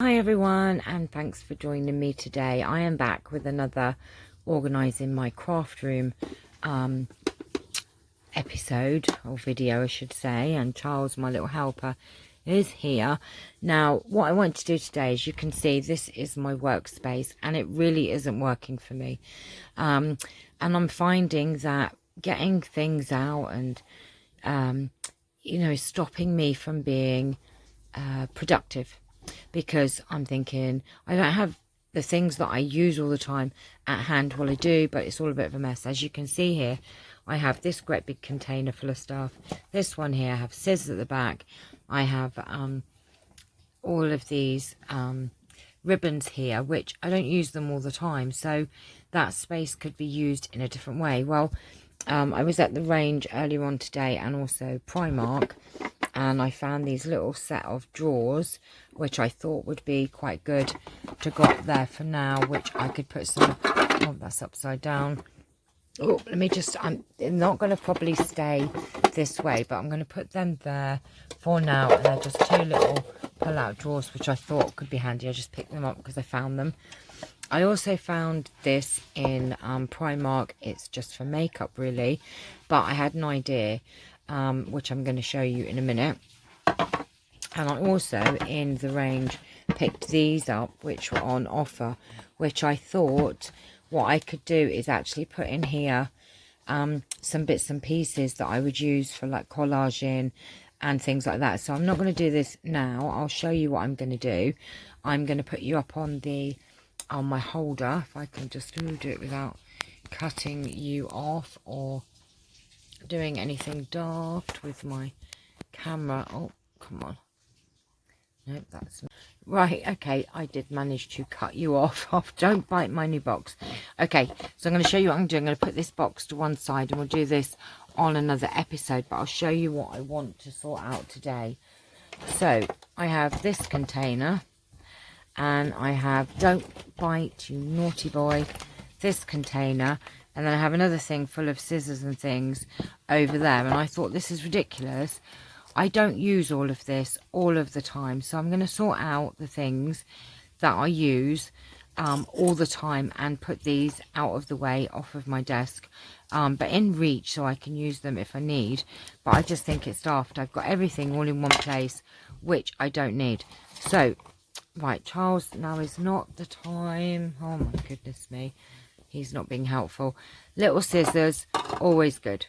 Hi everyone, and thanks for joining me today. I am back with another organising my craft room episode or video I should say, and Charles, my little helper, is here. Now what I want to do today, as you can see, this is my workspace and it really isn't working for me, and I'm finding that getting things out and is stopping me from being productive, because I'm thinking I don't have the things that I use all the time at hand. Well, I do, but it's all a bit of a mess. As you can see here, I have this great big container full of stuff. This one here, I have scissors at the back. I have all of these ribbons here, which I don't use them all the time, so that space could be used in a different way. Well, I was at the range earlier on today and also Primark, and I found these little set of drawers which I thought would be quite good to go up there for now, which I could put some, oh, that's upside down. Oh, let me just, I'm not going to probably stay this way, but I'm going to put them there for now. And they're just two little pull-out drawers which I thought could be handy. I just picked them up because I found them. I also found this in Primark. It's just for makeup really, but I had an idea which I'm going to show you in a minute. And I also, in the range, picked these up which were on offer, which I thought what I could do is actually put in here some bits and pieces that I would use for like collaging and things like that. So I'm not going to do this now. I'll show you what I'm going to do. I'm going to put you up on my holder, if I can just do it without cutting you off or doing anything daft with my camera. Oh, come on. Nope, that's not right. Okay, I did manage to cut you off. Don't bite my new box. Okay, so I'm going to show you what I'm doing. I'm going to put this box to one side and we'll do this on another episode, but I'll show you what I want to sort out today. So I have this container, and I have, don't bite you naughty boy, this container, and then I have another thing full of scissors and things over there. And I thought, this is ridiculous. I don't use all of this all of the time, so I'm going to sort out the things that I use all the time and put these out of the way, off of my desk, but in reach so I can use them if I need. But I just think it's daft. I've got everything all in one place, which I don't need. So right, Charles, now is not the time. Oh my goodness me, he's not being helpful. Little scissors, always good.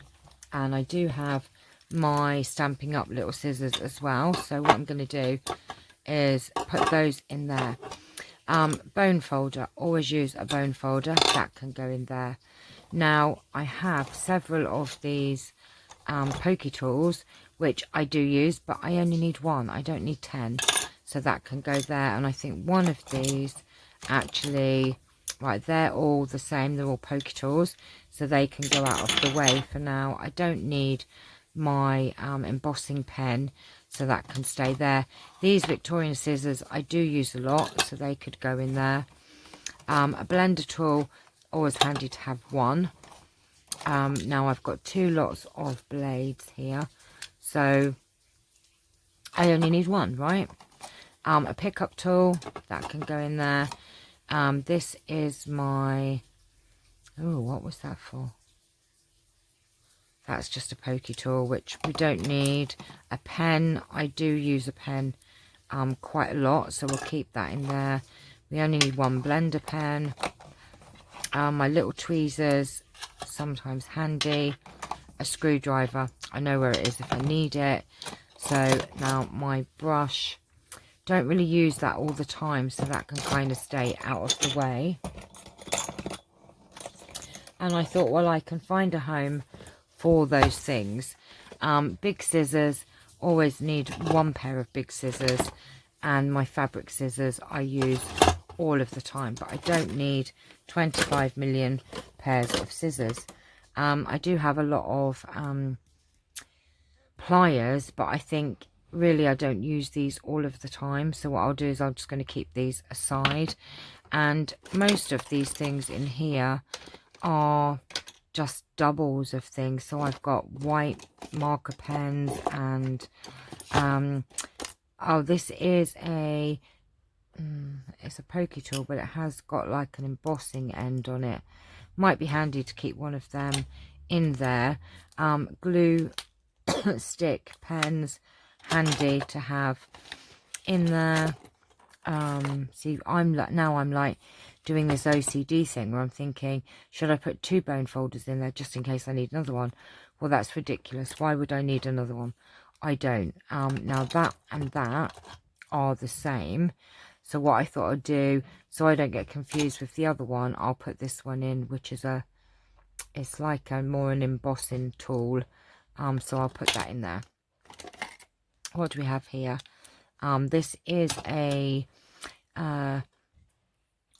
And I do have my Stampin' Up little scissors as well, so what I'm going to do is put those in there. Bone folder, always use a bone folder, that can go in there. Now I have several of these pokey tools which I do use, but I only need one, I don't need 10, so that can go there. And I think one of these actually, right, they're all the same, they're all pokey tools, so they can go out of the way for now. I don't need my embossing pen, so that can stay there. These Victorian scissors I do use a lot, so they could go in there. A blender tool, always handy to have one. Now I've got two lots of blades here, so I only need one, right? A pickup tool, that can go in there. This is my, oh, what was that for? That's just a pokey tool, which we don't need. A pen, I do use a pen quite a lot, so we'll keep that in there. We only need one blender pen. My little tweezers, sometimes handy. A screwdriver, I know where it is if I need it. So now my brush, don't really use that all the time, so that can kind of stay out of the way. And I thought, well, I can find a home for those things. Big scissors, always need one pair of big scissors, and my fabric scissors I use all of the time, but I don't need 25 million pairs of scissors. I do have a lot of pliers, but I think really I don't use these all of the time, so what I'll do is I'm just going to keep these aside. And most of these things in here are just doubles of things. So I've got white marker pens and oh, this is a it's a pokey tool, but it has got like an embossing end on it. Might be handy to keep one of them in there. Glue stick, pens, handy to have in there. See, I'm like doing this OCD thing where I'm thinking, should I put 2 bone folders in there just in case I need another one? Well, that's ridiculous. Why would I need another one? I don't. Now that and that are the same. So what I thought I'd do, so I don't get confused with the other one, I'll put this one in, which is it's like more an embossing tool. So I'll put that in there. What do we have here? This is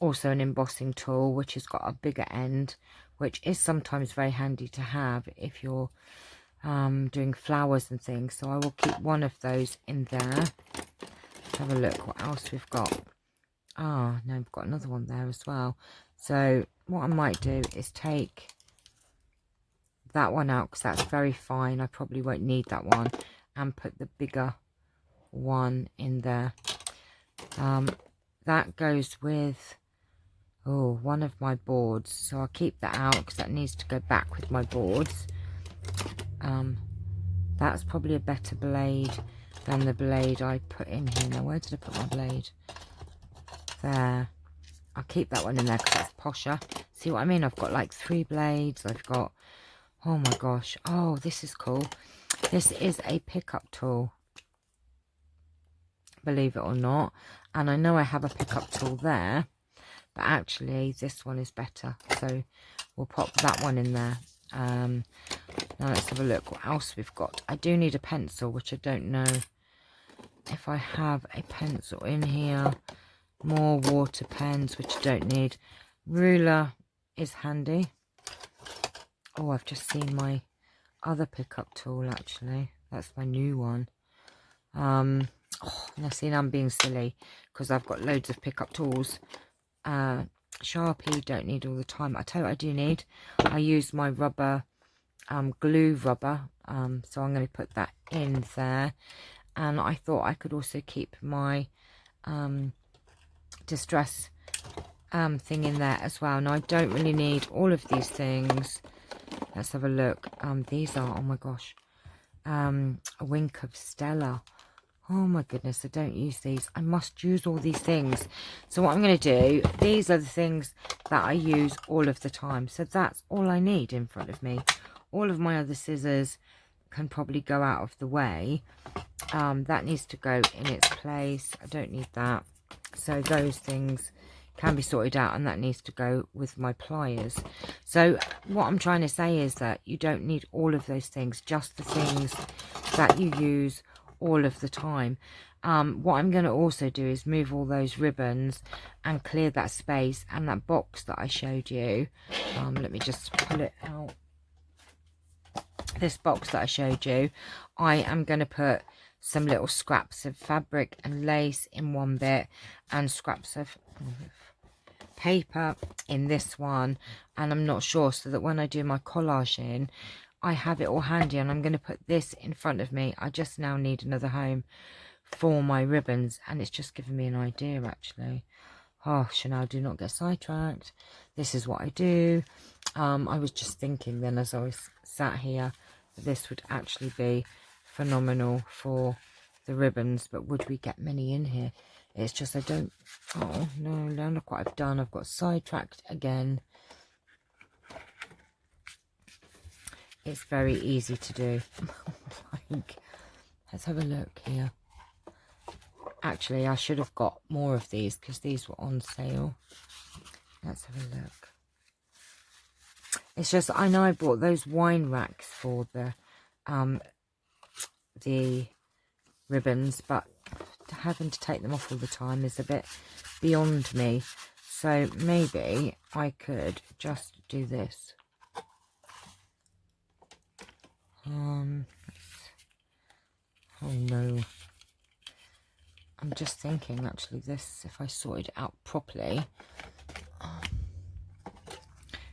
also an embossing tool, which has got a bigger end, which is sometimes very handy to have if you're doing flowers and things. So I will keep one of those in there. Let's have a look what else we've got. No, we've got another one there as well. So what I might do is take that one out because that's very fine. I probably won't need that one, and put the bigger one in there. That goes with one of my boards, so I'll keep that out because that needs to go back with my boards. That's probably a better blade than the blade I put in here. Now, where did I put my blade? There. I'll keep that one in there because that's posher. See what I mean? I've got like 3 blades. I've got, oh my gosh, oh, this is cool. This is a pickup tool, believe it or not. And I know I have a pickup tool there, but actually this one is better. So we'll pop that one in there. Now let's have a look what else we've got. I do need a pencil, which I don't know if I have a pencil in here. More water pens, which I don't need. Ruler is handy. Oh, I've just seen my other pickup tool, actually. That's my new one. Now see, I'm being silly because I've got loads of pickup tools. Sharpie, don't need all the time. I tell you what I do need. I use my rubber, glue rubber. So I'm going to put that in there. And I thought I could also keep my distress thing in there as well. Now I don't really need all of these things. Let's have a look. These are, oh my gosh, a wink of Stella. Oh my goodness, I don't use these. I must use all these things. So what I'm going to do, these are the things that I use all of the time. So that's all I need in front of me. All of my other scissors can probably go out of the way. That needs to go in its place. I don't need that. So those things can be sorted out, and that needs to go with my pliers. So what I'm trying to say is that you don't need all of those things, just the things that you use all of the time. What I'm going to also do is move all those ribbons and clear that space, and that box that I showed you. Let me just pull it out. This box that I showed you, I am going to put some little scraps of fabric and lace in one bit, and scraps of paper in this one, and I'm not sure, so that when I do my collaging I have it all handy. And I'm going to put this in front of me. I just now need another home for my ribbons, and it's just given me an idea actually. Oh, Channelle, do not get sidetracked. This is what I do. I was just thinking then as I was sat here that this would actually be phenomenal for the ribbons, but would we get many in here? It's just I don't, oh no, look what I've done. I've got sidetracked again. It's very easy to do. Like, let's have a look here. Actually, I should have got more of these because these were on sale. Let's have a look. It's just, I know I bought those wine racks for the ribbons, but having to take them off all the time is a bit beyond me. So maybe I could just do this. Oh no. I'm just thinking actually this, if I sorted it out properly.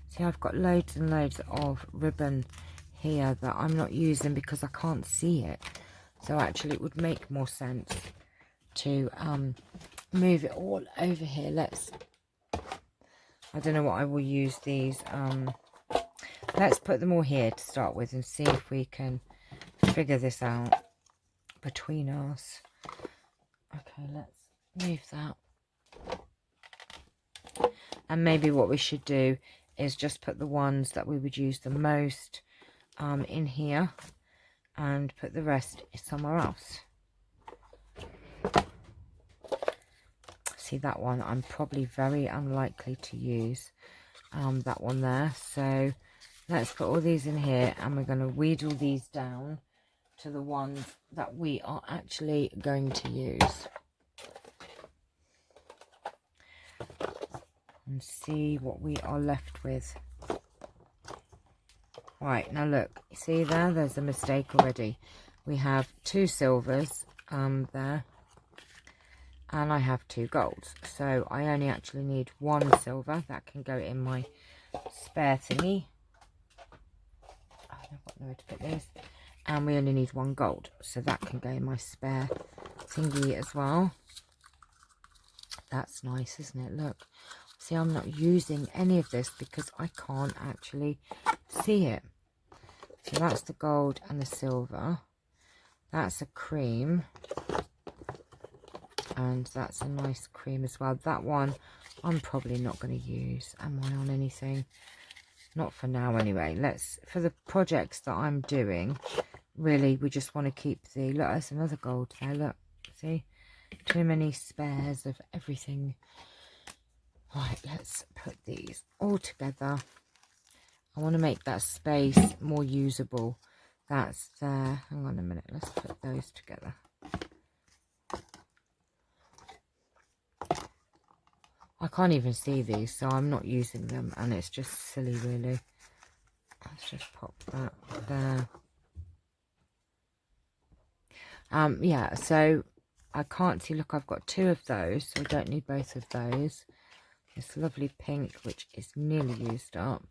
See, I've got loads and loads of ribbon here that I'm not using because I can't see it. So actually it would make more sense to move it all over here. I don't know what I will use these. Let's put them all here to start with and see if we can figure this out between us. Okay, let's move that. And maybe what we should do is just put the ones that we would use the most in here and put the rest somewhere else. See, that one I'm probably very unlikely to use, that one there. So let's put all these in here, and we're going to wheedle these down to the ones that we are actually going to use. And see what we are left with. Right, now look, see there's a mistake already. We have 2 silvers there, and I have 2 golds. So I only actually need 1 silver. That can go in my spare thingy. I've got nowhere to put this. And we only need 1 gold. So that can go in my spare thingy as well. That's nice, isn't it? Look. See, I'm not using any of this because I can't actually see it. So that's the gold and the silver. That's a cream. And that's a nice cream as well. That one I'm probably not going to use. Am I on anything? Not for now anyway. For the projects that I'm doing, really, we just want to keep the... Look, there's another gold there. Look, see? Too many spares of everything. Right, let's put these all together. I want to make that space more usable. That's there. Hang on a minute. Let's put those together. I can't even see these, so I'm not using them. And it's just silly, really. Let's just pop that there. Yeah, so I can't see. Look, I've got 2 of those, so I don't need both of those. This lovely pink, which is nearly used up.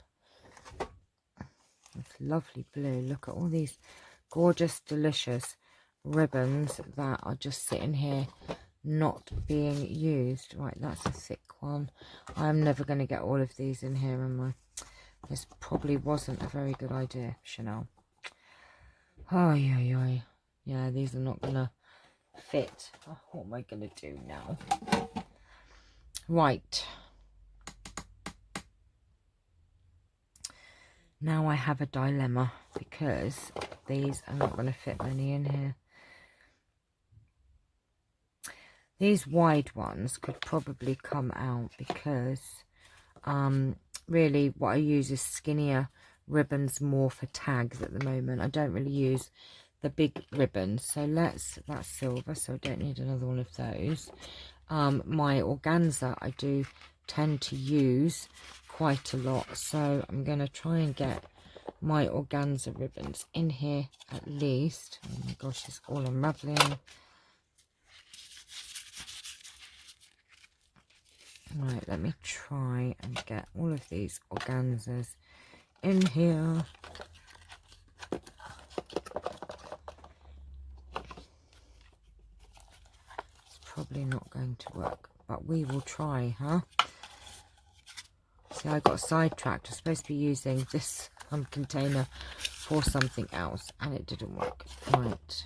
This lovely blue. Look at all these gorgeous, delicious ribbons that are just sitting here not being used. Right, that's a thick one. I'm never going to get all of these in here, am I? This probably wasn't a very good idea, Channelle. Oh, yeah. Yeah, these are not going to fit. Oh, what am I going to do now? Right. Now I have a dilemma because these are not going to fit many in here. These wide ones could probably come out because really what I use is skinnier ribbons more for tags at the moment. I don't really use the big ribbons. So that's silver, so I don't need another one of those. My organza I do tend to use quite a lot, so I'm going to try and get my organza ribbons in here at least. Oh my gosh, it's all unraveling. Right, let me try and get all of these organzas in here. It's probably not going to work, but we will try, huh? See, I got sidetracked. I was supposed to be using this container for something else, and it didn't work. Right,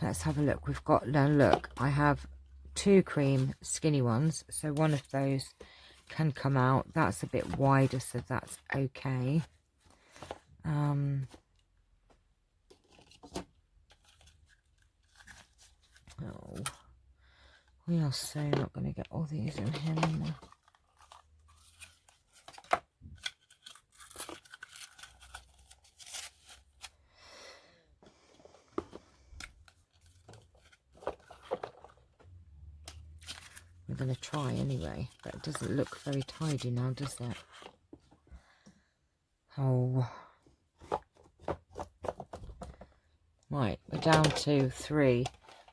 let's have a look. We've got, now look, I have 2 cream skinny ones, so one of those can come out. That's a bit wider, so that's okay. Oh, we are so not going to get all these in here anymore. We're going to try anyway, but it doesn't look very tidy now, does it? Oh. Right, we're down to 3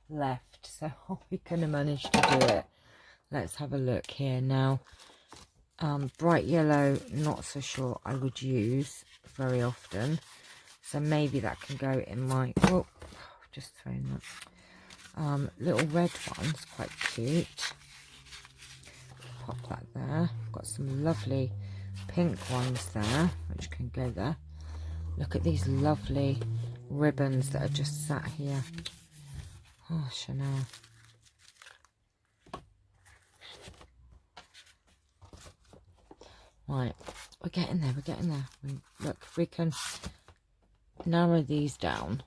left, so are we going to manage to do it? Let's have a look here now. Bright yellow, not so sure I would use very often, so maybe that can go in my... Oh, I've just thrown Little red ones, quite cute. Pop that there. Got some lovely pink ones there, which can go there. Look at these lovely ribbons that are just sat here. Oh, Channelle. Right, we're getting there, we're getting there. Look, if we can narrow these down.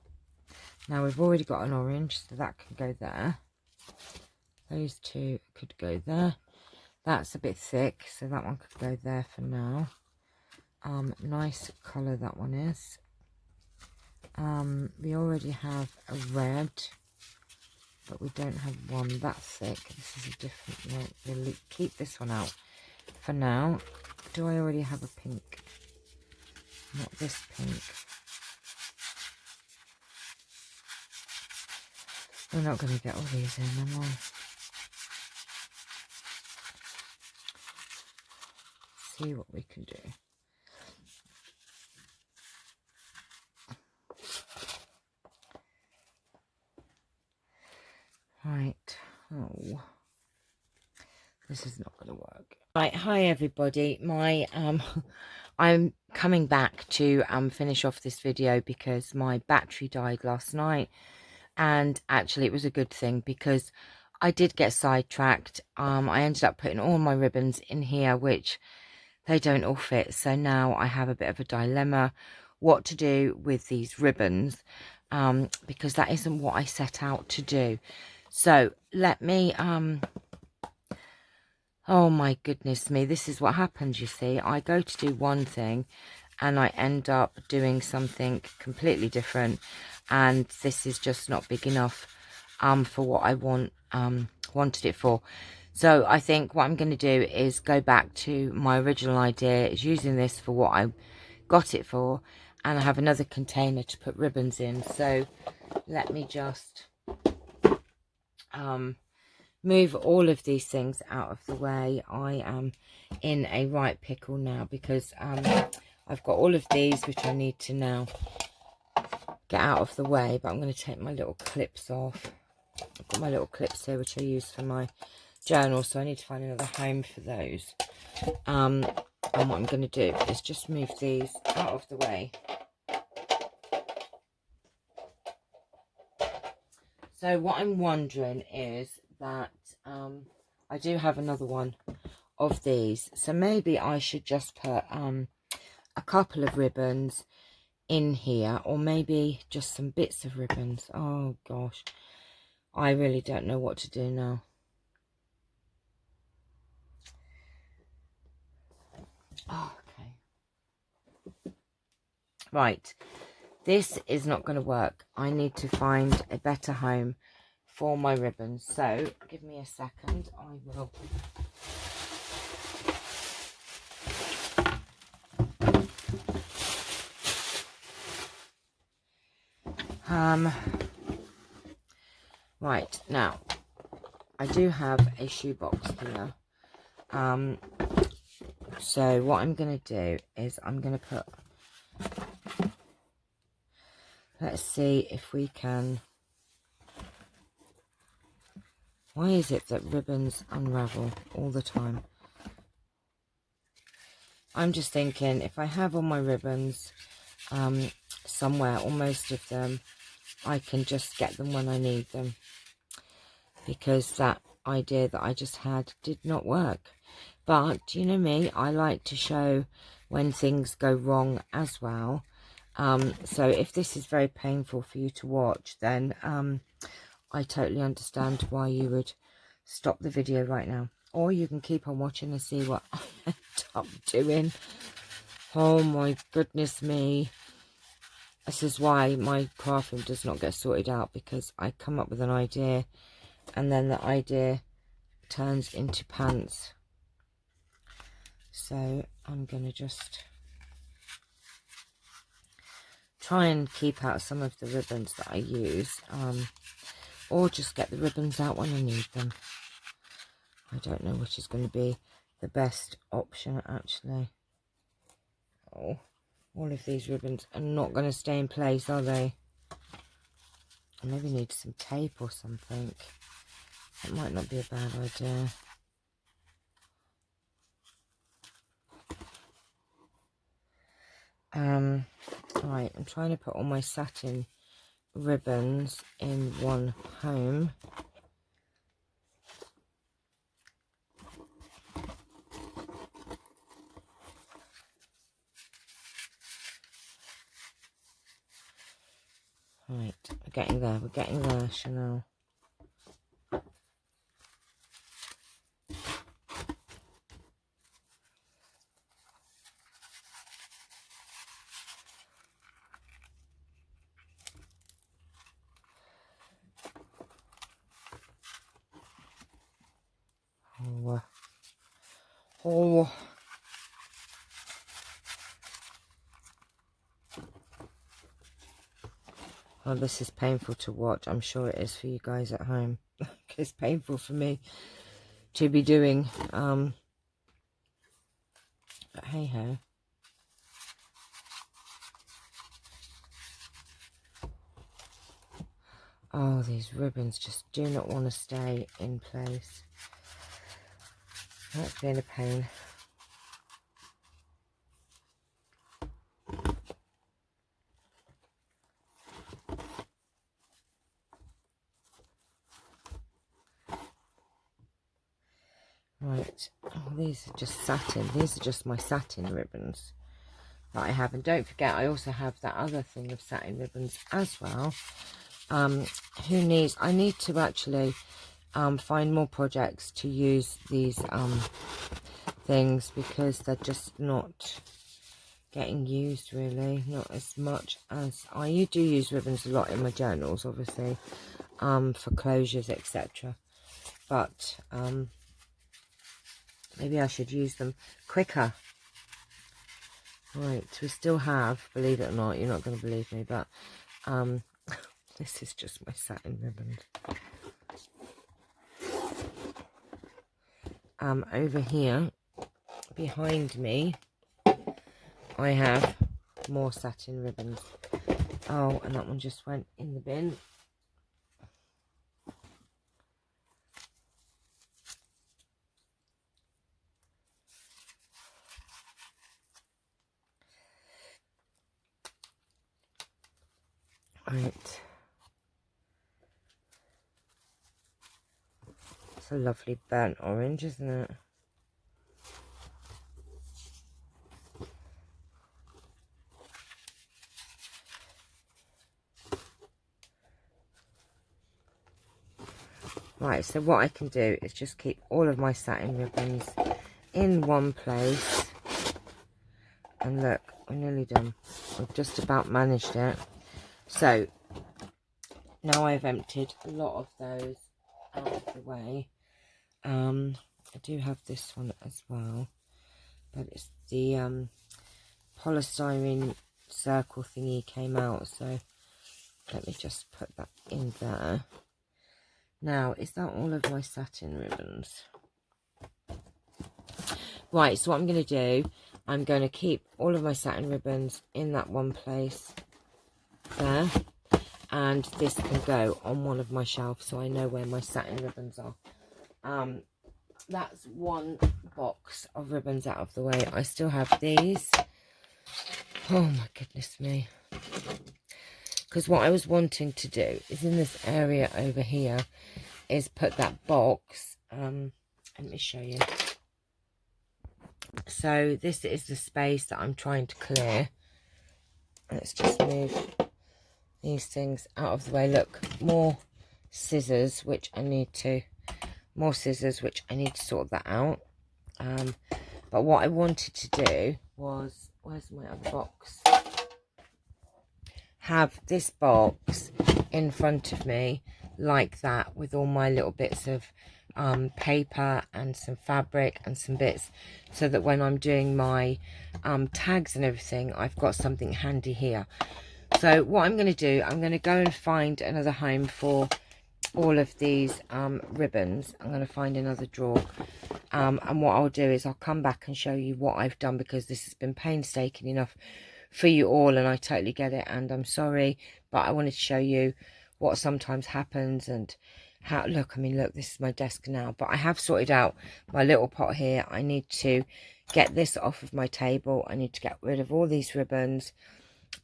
Now we've already got an orange, so that can go there. Those two could go there. That's a bit thick, so that one could go there for now. Nice colour that one is. We already have a red, but we don't have one that thick. This is a different one. We'll keep this one out for now. Do I already have a pink? Not this pink. We're not going to get all these in, am I? See what we can do. Right. Oh, this is not going to work. Right. Hi everybody. I'm coming back to finish off this video because my battery died last night, and actually it was a good thing because I did get sidetracked. I ended up putting all my ribbons in here, which they don't all fit. So now I have a bit of a dilemma what to do with these ribbons, because that isn't what I set out to do. So let me, oh my goodness me, this is what happens, you see. I go to do one thing and I end up doing something completely different, and this is just not big enough for what I wanted it for. So I think what I'm going to do is go back to my original idea, is using this for what I got it for, and I have another container to put ribbons in. So let me just move all of these things out of the way. I am in a right pickle now because I've got all of these which I need to now get out of the way, but I'm going to take my little clips off. I've got my little clips here which I use for my journal, so I need to find another home for those. And what I'm going to do is just move these out of the way. So what I'm wondering is that I do have another one of these, so maybe I should just put a couple of ribbons in here, or maybe just some bits of ribbons. Oh gosh, I really don't know what to do now. Oh, okay. Right, this is not going to work. I need to find a better home for my ribbons. So give me a second. I will. Right, now I do have a shoebox here. So what I'm going to do is I'm going to put, let's see if we can. Why is it that ribbons unravel all the time? I'm just thinking, if I have all my ribbons somewhere, or most of them, I can just get them when I need them, because that idea that I just had did not work. But you know me, I like to show when things go wrong as well. So if this is very painful for you to watch, then I totally understand why you would stop the video right now, or you can keep on watching and see what I end up doing. Oh my goodness me. This is why my crafting does not get sorted out, because I come up with an idea and then the idea turns into pants. So I'm going to just try and keep out some of the ribbons that I use, or just get the ribbons out when I need them. I don't know which is going to be the best option, actually. Oh, all of these ribbons are not going to stay in place, are they? I maybe need some tape or something. That might not be a bad idea. Right, I'm trying to put all my satin ribbons in one home. Right, we're getting there, Channelle. Oh. Oh, this is painful to watch. I'm sure it is for you guys at home. It's painful for me to be doing. But hey ho. Oh, these ribbons just do not want to stay in place. That's been a pain. Right, oh, these are just satin. These are just my satin ribbons that I have. And don't forget, I also have that other thing of satin ribbons as well. Who needs? I need to actually find more projects to use these things, because they're just not getting used, really, not as much as I do use ribbons a lot in my journals, obviously, for closures, etc. But maybe I should use them quicker. Right, we still have, believe it or not, you're not going to believe me, but this is just my satin ribbons. Over here behind me I have more satin ribbons. Oh, and that one just went in the bin. Right. It's a lovely burnt orange, isn't it? Right, so what I can do is just keep all of my satin ribbons in one place. And look, we're nearly done. I've just about managed it. So, now I've emptied a lot of those out of the way. I do have this one as well. But it's the polystyrene circle thingy came out. So, let me just put that in there. Now, is that all of my satin ribbons? Right, so what I'm going to do, I'm going to keep all of my satin ribbons in that one place there. And this can go on one of my shelves, so I know where my satin ribbons are. That's one box of ribbons out of the way. I still have these. Oh my goodness me. Because what I was wanting to do is in this area over here is put that box. Let me show you. So this is the space that I'm trying to clear. Let's just move these things out of the way. Look, more scissors, which I need to sort that out. But what I wanted to do was, where's my other box? Have this box in front of me like that, with all my little bits of paper and some fabric and some bits, so that when I'm doing my tags and everything, I've got something handy here. So what I'm going to do, I'm going to go and find another home for all of these ribbons. I'm going to find another drawer, and what I'll do is I'll come back and show you what I've done, because this has been painstaking enough for you all, and I totally get it, and I'm sorry, but I wanted to show you what sometimes happens. And how, look, I mean, look, this is my desk now, but I have sorted out my little pot here. I need to get this off of my table. I need to get rid of all these ribbons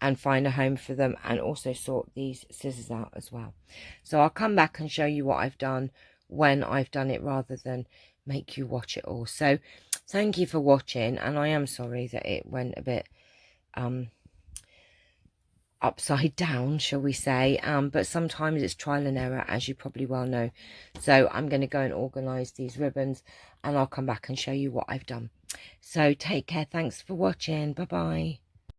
and find a home for them, and also sort these scissors out as well. So I'll come back and show you what I've done when I've done it, rather than make you watch it all. So thank you for watching, and I am sorry that it went a bit upside down, shall we say, but sometimes it's trial and error, as you probably well know. So I'm going to go and organize these ribbons, and I'll come back and show you what I've done. So take care. Thanks for watching. Bye bye.